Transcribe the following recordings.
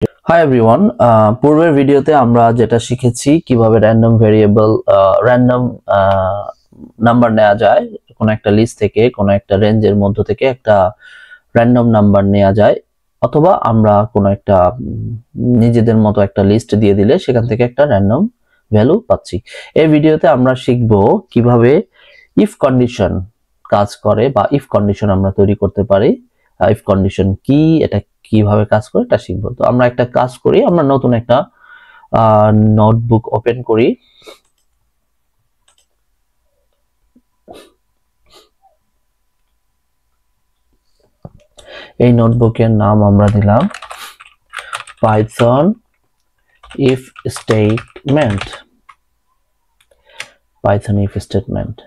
Hi everyone, পূর্বের ভিডিওতে আমরা যেটা শিখেছি কিভাবে র্যান্ডম ভেরিয়েবল র্যান্ডম নাম্বার নেওয়া যায়, কোনো একটা লিস্ট থেকে কোনো একটা রেঞ্জের মধ্য থেকে একটা র্যান্ডম নাম্বার নেওয়া যায়, অথবা আমরা কোনো একটা নিজেদের মতো একটা লিস্ট দিয়ে দিলে সেখান থেকে একটা র্যান্ডম ভ্যালু পাচ্ছি। এই ভিডিওতে আমরা শিখব কিভাবে ইফ কন্ডিশন কাজ করে বা ইফ কন্ডিশন আমরা তৈরি করতে পারি। ইফ কন্ডিশন কি, এটা কিভাবে কাজ করে এটা শিখবো। তো আমরা একটা কাজ করি, আমরা নতুন একটা নোটবুক ওপেন করি। এই নোটবুকের নাম আমরা দিলাম Python if statement. Python if statement.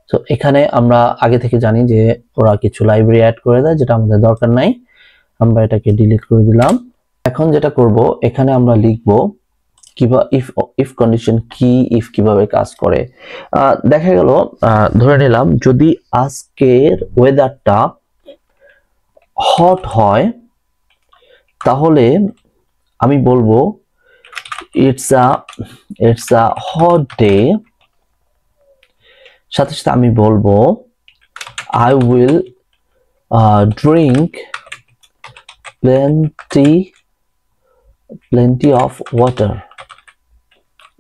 তো এখানে আমরা আগে থেকে জানি যে ওরা কিছু লাইব্রেরি অ্যাড করে দেয়, যেটা আমাদের দরকার নাই, আমরা এটাকে ডিলিট করে দিলাম। এখন যেটা করব, এখানে আমরা লিখব কিভাবে ইফ কন্ডিশন কি, ইফ কিভাবে কাজ করে। দেখা গেল, ধরে নিলাম যদি আজকের ওয়েদারটা হট হয়, তাহলে আমি বলবো ইটস আ হট ডে। সাথে সাথে আমি বলবো I will drink plenty of water।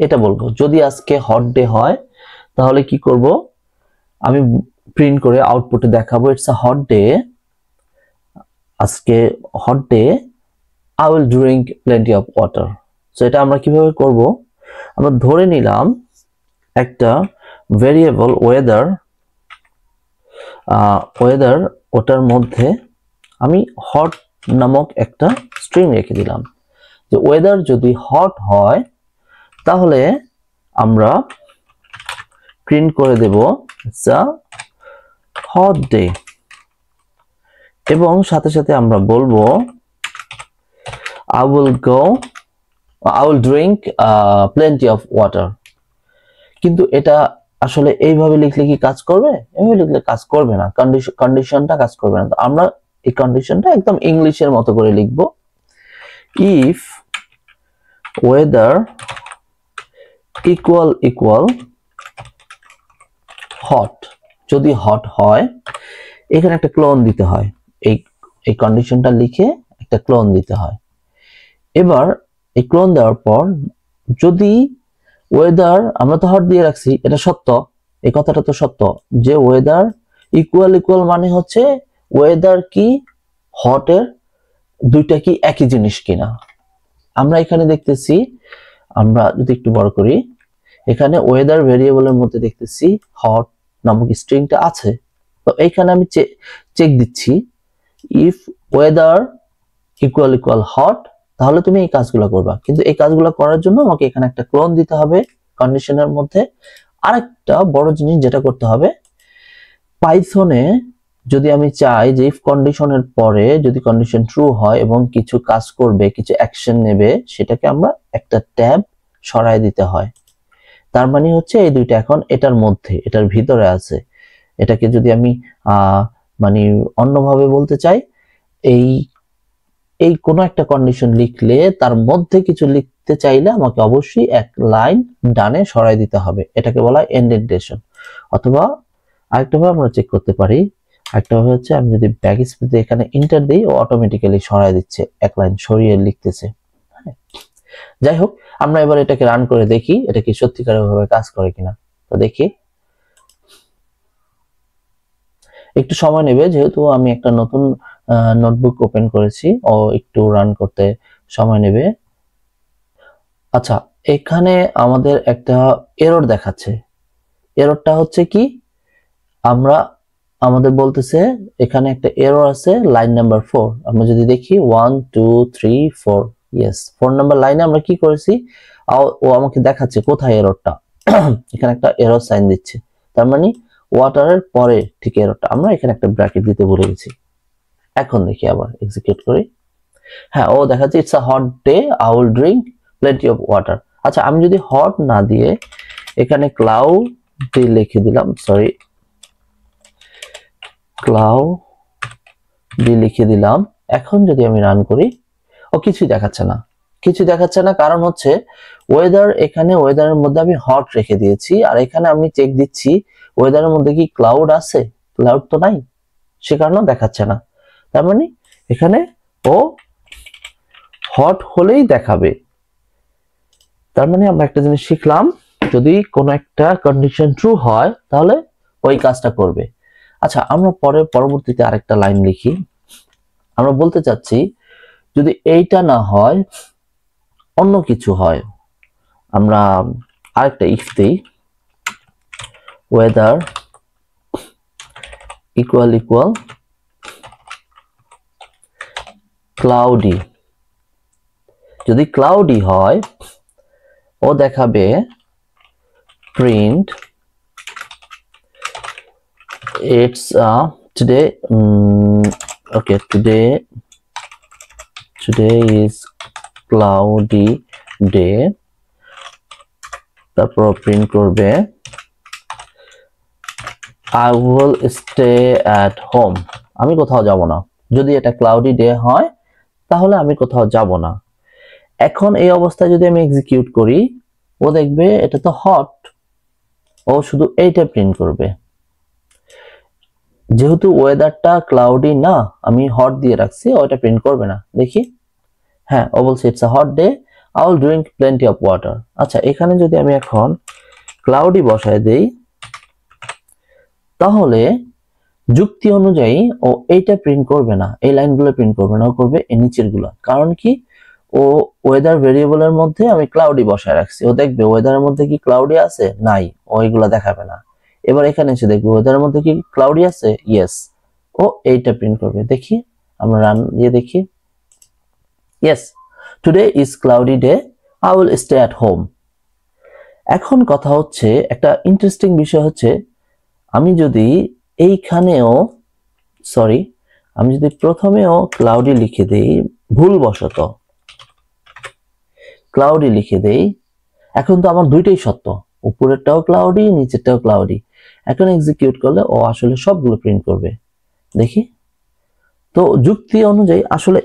এটা বলবো। যদি আজকে হট ডে হয় তাহলে কি করব, আমি প্রিন্ট করে আউটপুটে দেখাবো ইটস আ হট ডে, আজকে hot day, I will drink plenty of water। So এটা আমরা কিভাবে করব, আমরা ধরে নিলাম একটা ভেরিয়েবল ওয়েদার, ওটার মধ্যে আমি হট নামক একটা স্ট্রিং রেখে দিলাম, যে ওয়েদার যদি হট হয় তাহলে আমরা প্রিন্ট করে দেব ইটস আ হট ডে, এবং সাথে সাথে আমরা বলবো I will drink plenty of water। কিন্তু এটা আসলে এইভাবে লিখলে কি কাজ করবে? এইভাবে লিখলে কাজ করবে না, কন্ডিশনটা কাজ করবে না। তো আমরা এই কন্ডিশনটা একদম ইংলিশের মতো করে লিখব, ইফ ওয়েদার ইকুয়াল হট। যদি হট হয়, এখানে একটা ক্লোন দিতে হয়, এই কন্ডিশনটা লিখে একটা ক্লোন দিতে হয়। এবার এই ক্লোন দেওয়ার পর যদি ওয়েদার, আমরা তো হট দিয়ে রাখছি, এটা সত্য, এই কথাটা তো সত্য যে ওয়েদার ইকুয়াল মানে হচ্ছে ওয়েদার কি হটের দুইটা কি একই জিনিস কিনা। আমরা এখানে দেখতেছি, আমরা যদি একটু বড় করি, এখানে ওয়েদার ভেরিয়েবলের মধ্যে দেখতেছি হট নামক স্ট্রিংটা আছে। তো এইখানে আমি চেক দিচ্ছি ইফ ওয়েদার ইকুয়াল হট, তাহলে তুমি এই কাজগুলো করবা। কিন্তু এই কাজগুলো করার জন্য আমাকে এখানে একটা ক্লোন দিতে হবে কন্ডিশনের মধ্যে। আরেকটা বড় জিনিস যেটা করতে হবে, পাইথনে যদি আমি চাই যে ইফ কন্ডিশনের পরে যদি কন্ডিশন ট্রু হয় এবং কিছু কাজ করবে, কিছু অ্যাকশন নেবে, সেটাকে আমরা একটা ট্যাব সরায় দিতে হয়। তার মানে হচ্ছে এই দুইটা এখন এটার মধ্যে, এটার ভিতরে আছে। এটাকে যদি আমি মানে অন্যভাবে বলতে চাই, এই কোনো একটা কন্ডিশন লিখলে তার মধ্যে কিছু লিখতে চাইলে আমাকে অবশ্যই এক লাইন ডানে সরাই দিতে হবে, এটাকে বলা হয় ইন্ডেন্টেশন। অথবা আরেকটাভাবে আমরা চেক করতে পারি, আরেকটাভাবে হচ্ছে আমি যদি ব্যাকস্পেসে এখানে এন্টার দিই, ও অটোমেটিক্যালি সরাই দিচ্ছে, এক লাইন সরিয়ে লিখতেছে। যাই হোক, আমরা এবার এটাকে রান করে দেখি এটা কি সত্যিকারভাবে কাজ করে কিনা। তো দেখি, একটু সময় নেবে যেহেতু আমি একটা নতুন নোটবুক ওপেন করেছি, ও একটু রান করতে সময় নেবে। আচ্ছা, এখানে আমাদের একটা এরর দেখাচ্ছে। এররটা হচ্ছে কি, আমাদের বলতেছে এখানে একটা এরর আছে লাইন নাম্বার 4। আমরা যদি দেখি 1 2 3 4, ইয়েস 4 নাম্বার লাইনে আমরা কি করেছি, ও আমাকে দেখাচ্ছে কোথায় এররটা। এখানে একটা এরর সাইন দিচ্ছে, তার মানে ওয়াটারের পরে ঠিক এররটা। আমরা এখানে একটা ব্র্যাকেট দিতে ভুলে গেছি। এখন দেখি আবার এক্সিকিউট করি, হ্যাঁ ও দেখাচ্ছে it's a hot day, I will drink plenty of water. আচ্ছা, আমি যদি হট না দিয়ে এখানে ক্লাউড লিখে দিলাম, ক্লাউড লিখে দিলাম, এখন যদি আমি রান করি, ও কিছুই দেখাচ্ছে না, কিছু দেখাচ্ছে না। কারণ হচ্ছে ওয়েদার, এখানে ওয়েদারের মধ্যে আমি হট রেখে দিয়েছি, আর এখানে আমি চেক দিচ্ছি ওয়েদারের মধ্যে কি ক্লাউড আছে, ক্লাউড তো নাই, সে কারণে দেখাচ্ছে না। তার মানে এখানে ও হট হলেই দেখাবে। তার মানে আমরা একটা জিনিস শিখলাম, যদি কোনো একটা কন্ডিশন ট্রু হয় তাহলে ওই কাজটা করবে। আচ্ছা, আমরা পরবর্তীতে আরেকটা লাইন লিখি। আমরা বলতে চাচ্ছি যদি এইটা না হয় অন্য কিছু হয়, আমরা আরেকটা ইফ দেই, ওয়েদার ইকুয়াল ক্লাউডি। যদি ক্লাউডি হয় ও দেখাবে print it's today okay today is cloudy day, তারপর প্রিন্ট করবে I will stay at home, আমি কোথাও যাব না। যদি এটা ক্লাউডি ডে হয় তাহলে আমি কোথাও যাব না। এখন এই অবস্থায় যদি আমি এক্সিকিউট করি, ও দেখবে এটা তো হট, ও শুধু এইটা প্রিন্ট করবে। যেহেতু ওয়েদারটা ক্লাউডি না, আমি হট দিয়ে রাখছি, ওটা প্রিন্ট করবে না। দেখি, হ্যাঁ, ও বলছে it's a hot day, I will drink plenty of water. আচ্ছা, এখানে যদি আমি এখন ক্লাউডি বসায় দেই, তাহলে যুক্তি অনুযায়ী ও এইটা প্রিন্ট করবে না, এই লাইনগুলো প্রিন্ট করবে না, ও করবে এই নিচের গুলো। কারণ কি, ও ওয়েদার ভেরিয়েবলের মধ্যে আমি ক্লাউডি বসায় রাখছি, ও দেখবে ওয়েদারের মধ্যে কি ক্লাউডি আছে, নাই, ও এগুলা দেখাবে না। এবার এখানে এসে দেখবে ওয়েদারের মধ্যে কি ক্লাউডি আছে, ইয়েস, ও এইটা প্রিন্ট করবে। দেখি, আমরা রান দিয়ে দেখি, yes today is cloudy day, I will stay at home. এখন কথা হচ্ছে, একটা ইন্টারেস্টিং বিষয় হচ্ছে, আমি যদি এইখানেও আমি যদি প্রথমেও ক্লাউডি লিখে দেই, ভুলবশত ক্লাউডি লিখে দেই, এখন তো আমার দুইটাই সত্য, উপরেরটাও ক্লাউডি, নিচেরটাও ক্লাউডি। এখন এক্সিকিউট করলে ও আসলে সবগুলো প্রিন্ট করবে। দেখি তো, যুক্তি অনুযায়ী আসলে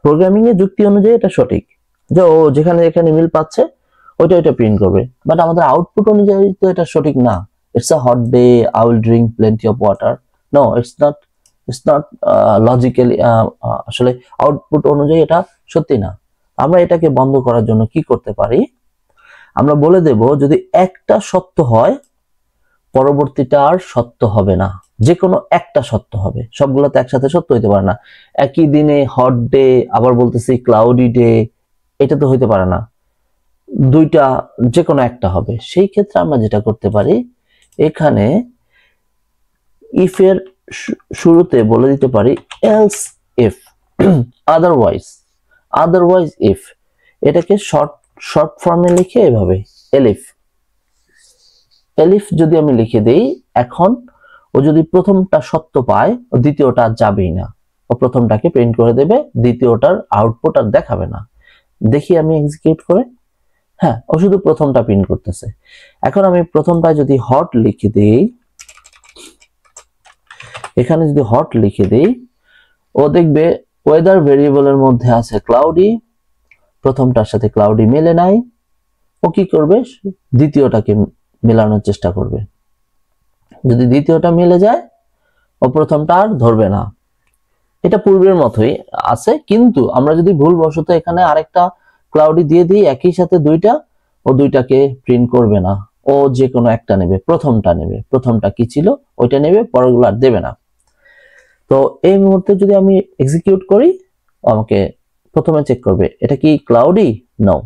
প্রোগ্রামিং এর যুক্তি অনুযায়ী এটা সঠিক, যে ও যেখানে যেখানে মিল পাচ্ছে ওইটা প্রিন্ট করবে। বাট আমাদের আউটপুট অনুযায়ী তো এটা সঠিক না। It's a hot day, I will drink plenty of water, no it's not logically, আসলে আউটপুট অনুযায়ী এটা সত্যি না। আমরা এটাকে বন্ধ করার জন্য কি করতে পারি, আমরা বলে দেব যদি একটা সত্য হয় পরবর্তীটা আর সত্য হবে না, যে কোনো একটা সত্য হবে, সবগুলো তো একসাথে সত্য হইতে পারে না। একই দিনে হট ডে আবার বলতেছি ক্লাউডি ডে, এটা তো হইতে পারে না, দুইটা যে কোনো একটা হবে। সেই ক্ষেত্রে আমরা যেটা করতে পারি, এখানে ইফ এর শুরুতে বলে দিতে পারি এলস ইফ, আদারওয়াইজ ইফ, এটাকে শর্ট ফর্মে লিখে এভাবে এলিফ যদি আমি লিখে দেই, এখন ও যদি প্রথমটা সত্য পায়, ও দ্বিতীয়টা আর যাবেই না, ও প্রথমটাকে প্রিন্ট করে দেবে, দ্বিতীয়টার আউটপুট আর দেখাবে না। দেখি আমি এক্সিকিউট করে, হ্যাঁ, ও শুধু প্রথমটা প্রিন্ট করতেছে। এখন আমি প্রথমটা যদি হট লিখে দিই, এখানে যদি হট লিখে দিই, ও দেখবে ওয়েদার ভেরিয়েবলের মধ্যে আছে ক্লাউডি, প্রথমটার সাথে ক্লাউডি মেলে নাই, ও কি করবে, দ্বিতীয়টাকে মেলানোর চেষ্টা করবে। যদি দ্বিতীয়টা মিলে যায়, ও প্রথমটা আর ধরবে না। এটা পূর্বের মতোই আছে, কিন্তু আমরা যদি ভুলবশত এখানে আরেকটা ক্লাউডি দিয়ে দিই একই সাথে দুইটা, ও দুইটাকে প্রিন্ট করবে না, ও যে কোনো একটা নেবে, প্রথমটা নেবে, প্রথমটা কি ছিল ওইটা নেবে, পরেরগুলো আর দেবে না। তো এই মুহূর্তে যদি আমি এক্সিকিউট করি, আমাকে প্রথমে চেক করবে এটা কি ক্লাউডি, নো,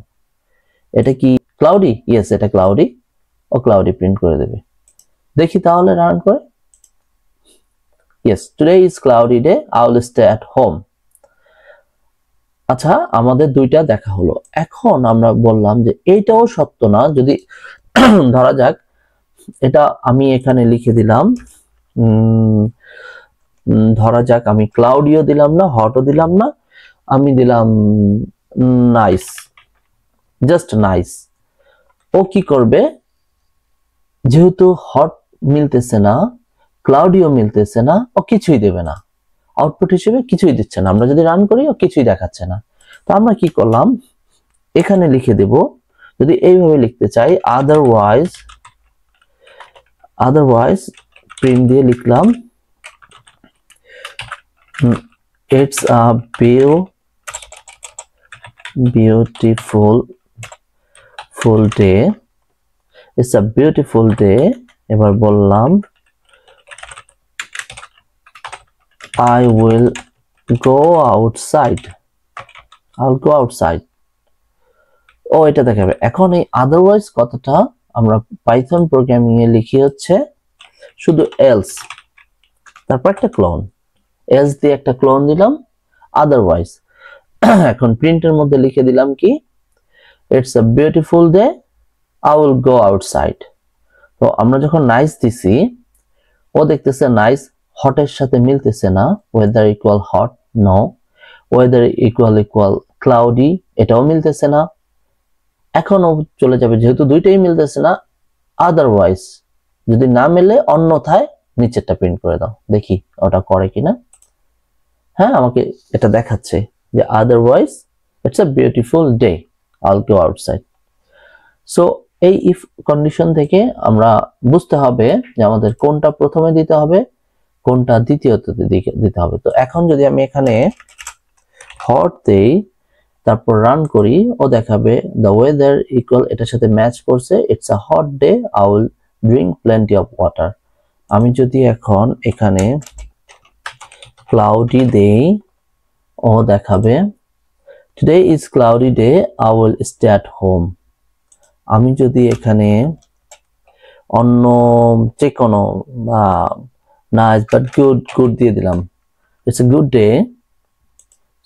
এটা কি ক্লাউডি, ইয়েস এটা ক্লাউডি, ও ক্লাউডি প্রিন্ট করে দেবে। দেখি তাহলে রান করে, yes today is cloudy day, I will stay at home. আচ্ছা, আমাদের দুইটা দেখা হলো। এখন আমরা বললাম যে এইটাও সত্য না, যদি ধরা যাক এটা আমি এখানে লিখে দিলাম, ধরা যাক আমি ক্লাউডিও দিলাম না, হটও দিলাম না, আমি দিলাম নাইস, জাস্ট নাইস। ও কি করবে, যেহেতু হট মিলতেছে না, ক্লাউডিও মিলতেছে না, ও কিছুই দেবে না, আউটপুট হিসেবে কিছুই দিচ্ছে না। আমরা যদি রান করি ও কিছুই দেখাচ্ছে না। তো আমরা কি করলাম, এখানে লিখে দেব, যদি এইভাবে লিখতে চাই আদারওয়াইজ প্রিন্ট দিয়ে লিখলাম it's a beautiful day, it's a beautiful day. এবার বললাম I will go outside. I'll go outside. ও এটা দেখাবে। এখন এই আদারওয়াইজ কথাটা আমরা পাইথন প্রোগ্রামিং এ লিখি হচ্ছে শুধু এলস, তারপর একটা ক্লোন, এলস দিয়ে একটা ক্লোন দিলাম আদারওয়াইজ। এখন প্রিন্টের মধ্যে লিখে দিলাম কি it's a beautiful day, I will go outside। তো আমরা যখন নাইস দিছি ও দেখতেছে নাইস হটের সাথে মিলতেছে না, weather equal hot no, weather equal cloudy এটাও মিলতেছে না। এখন ও চলে যাবে, যেহেতু দুইটাই মিলতেছে না, আদারওয়াইজ যদি না মেলে অন্যথায় নিচেরটা প্রিন্ট করে দাও, দেখি ওটা করে কিনা। হ্যাঁ, আমাকে এটা দেখাচ্ছে যে otherwise it's a beautiful day, আইল গো আউটসাইড। সো এই ইফ কন্ডিশন থেকে আমরা বুঝতে হবে যে আমাদের কোনটা প্রথমে দিতে হবে, কোনটা দ্বিতীয়তে দিতে হবে। তো এখন যদি আমি এখানে হট দেই, তারপর রান করি, ও দেখাবে দ্য ওয়েদার ইকুয়াল, এটার সাথে ম্যাচ করছে, it's a hot day, I will drink plenty of water. আমি যদি এখন এখানে ক্লাউডি দেই, ও দেখাবে today is cloudy day, I will stay at home. আমি যদি এখানে অন্য যে কোনো নাইস বাট গুড দিয়ে দিলাম, it's a good day,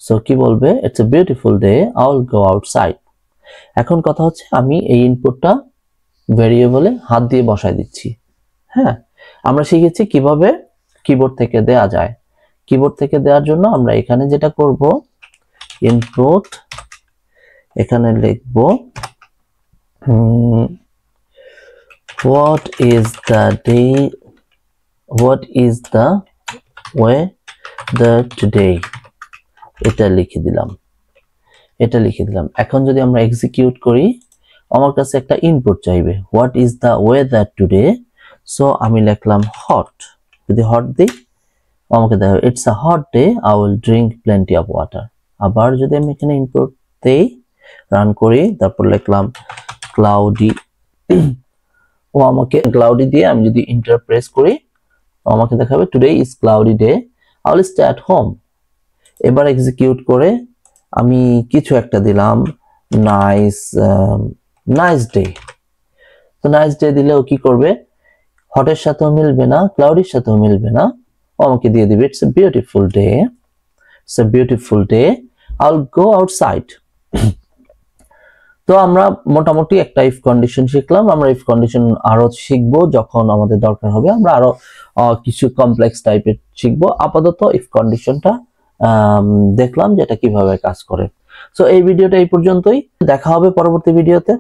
so কি বলবে it's a beautiful day, I will go outside. এখন কথা হচ্ছে আমি এই ইনপুটটা ভেরিয়েবলে হাত দিয়ে বসায় দিচ্ছি। হ্যাঁ, আমরা শিখেছি কিভাবে কিবোর্ড থেকে দেয়া যায়। কিবোর্ড থেকে দেওয়ার জন্য আমরা এখানে যেটা করব, ইনপুট, এখানে লিখব what is the weather today, এটা লিখে দিলাম। এখন যদি আমরা এক্সিকিউট করি, আমার কাছে একটা ইনপুট চাইবে what is the weather today, so আমি লিখলাম হট। যদি হট দিই আমাকে দেখো it's a hot day, I will drink plenty of water. আবার যদি আমি এখানে ইনপুট দেই, রান করি, তারপর লিখলাম ক্লাউডি, ও আমাকে ক্লাউডি দিয়ে আমি যদি এন্টার প্রেস করি আমাকে দেখাবে today is cloudy day, I will stay at home. এবার এক্সিকিউট করে আমি কিছু একটা দিলাম নাইস ডে। তো নাইস ডে দিলেও কি করবে, হটের সাথেও মিলবে না, ক্লাউডির সাথেও মিলবে না, ও আমাকে দিয়ে দিবে it's a beautiful day, I will go outside. তো আমরা মোটামুটি একটা ইফ কন্ডিশন শিখলাম। আমরা ইফ কন্ডিশন আরো শিখবো যখন আমাদের দরকার হবে, আমরা আরো কিছু কমপ্লেক্স টাইপের শিখবো। আপাতত ইফ কন্ডিশনটা দেখলাম যে এটা কিভাবে কাজ করে। সো এই ভিডিওটা এই পর্যন্তই, দেখা হবে পরবর্তী ভিডিওতে।